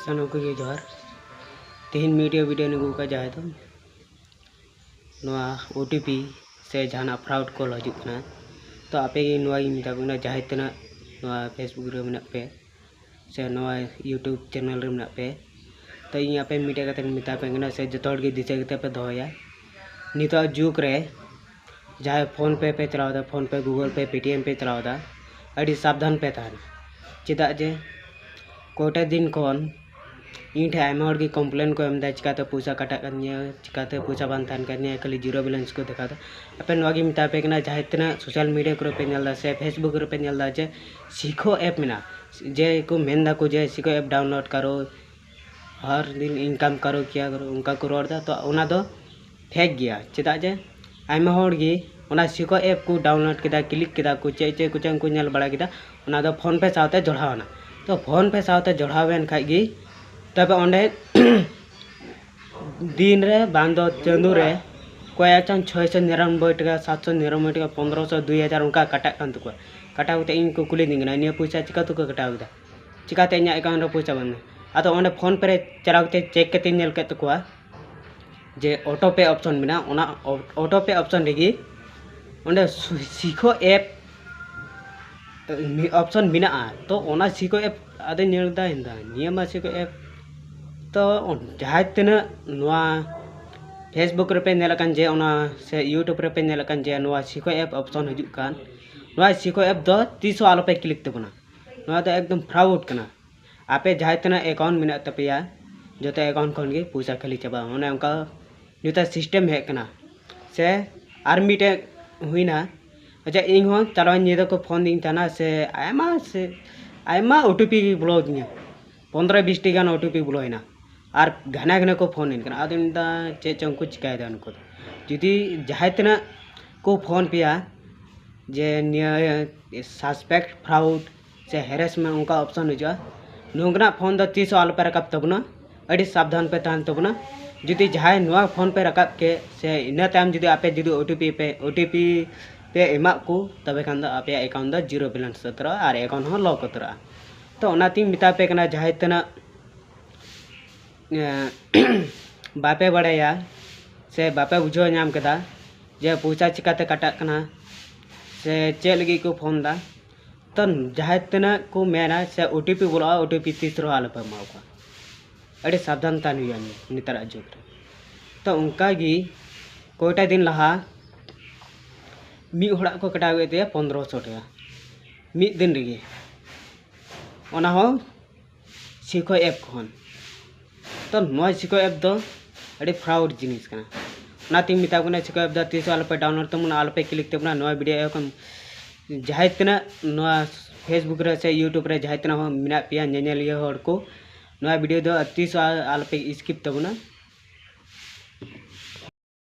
सानों को ये जोहार तेहन वीडियो ने गुका जाए तो ओटीपी से जहां फ्रॉड कॉल हजना तो आपे मिता जाए तना फेसबुक रे मेना पे से यूट्यूब चैनल रे मेना पे तो इन आपे मीडिया का मिता पे से जो दिशा पे दोया नित जुग रे जहाँ फोन पे चलावदा फोन पे गूगल पे पेटीएम पे चलावदा अड़ी सावधान पे तहन चेदा जे कोटा दिन कौन इन ठे की कम्प्लेन को एमदा चिकाते पैसा काटा चिकाते पैसा बान खाली जीरो बैलेंस को देखा आपे मिता पे जहाँ तना सोशल मीडिया को पे नेलदा से फेसबुक रे पे नेलदा जे सीखो ऐप मेना जे को मेनदा को जे सीखो ऐप डाउनलोड करो हर दिन इनकम करो क्या करो उनका को रोड़ा तो उना दो फेक गया चेदा जे आयमा हर गी उना सीखो ऐप को डाउनलोड किदा क्लिक किदा को चे कुछ को नेल बड़ा किदा उना दो फोन पे साथे जोड़ावना तो फोन पे साथे जोड़ावेन खागी तब ओंडे दिन रे बांदो चंदू रे कोया चन 699 टका 799 टका 1500 2000 उनका काटा कान तुको काटा उते इन को कुली दिंगना निया पैसा चिका तुको काटा उदा चिकाते न्या अकाउंट रे पैसा बन आतो ओंडे फोन पे चलावते चेक के नेल के तुको जे ऑटो पे ऑप्शन मेना ओना ऑटो पे ऑप्शन रेगी ओंडे सीखो ऐप ऑप्शन मेना तो ओना सीखो ऐप आदे नेलदा हिंदा निया मा सीखो ऐप तो जहाँ तना फेसबुक रे पे नेलकन जे ओना से यूट्यूब रे पे नेलकन जे सीखो ऐप ऑप्शन हजुकान सीखो ऐप दो 300 आलो पे क्लिक तबना तो एकदम फ्रॉड कना आपे जहाँ तना अकाउंट मेना तपेया जो अकाउंट खन गे पैसा खाली चाबा ओने उनका निता सिस्टम है कना से आर मिटे हुईना अच्छा इन हो चलो निदा को फोन दिन थाना से आयमा ओटीपी बोलो दिया 15-20 टी गान ओटीपी बोलोइना और घना घना को फोन इन आदि चे चंग को चिकायदा उनको जुदी जहाँ तना को फोन पिया जे सस्पेक्ट फ्रॉड से हेरेसमेंट उनका ऑप्शन हो नोंगना फोन दो 300 आलो पे रकाब तबना अड़ी सावधान पे तहन तबना जुदी जहाँ नुआ फोन पे रकाब के से इना टाइम जुदी आपे जुदी ओटीपी पे एमा को तबे खान आपे अकाउंट जीरो बैलेंस उतरा और अकाउंट हो लॉक उतरा तो ओनाती मिता पे कना जहाँ तना बापे बड़ाया से बापे बुझो नाम कदा जे पैसा चिकाते काटा कना से चे लगी को फोन दा तो जहाँ तना को मेना से ओटीपी बोला ओटीपी 300 आलो पे माओका अड़े सावधान तान हुआ नितर जुग तो उनका गी कोटा दिन लहा मी होड़ा को कटावे ते 1500 टका मी दिन रेगे ओना हो सीखो ऐप खन तो नय सीखो ऐप दो अड़ी फ्रॉड जिनिस कना नाती मिता को सीखो ऐप दो 300 आलो पे डाउनलोड तमना आलो पे क्लिक तमना नय वीडियो कन जहाँ तना फेसबुक रे से यूट्यूब रे जहाँ तना हो मिना पिया नेनेलिया हर को नया वीडियो दो 300 आलो पे स्किप तबना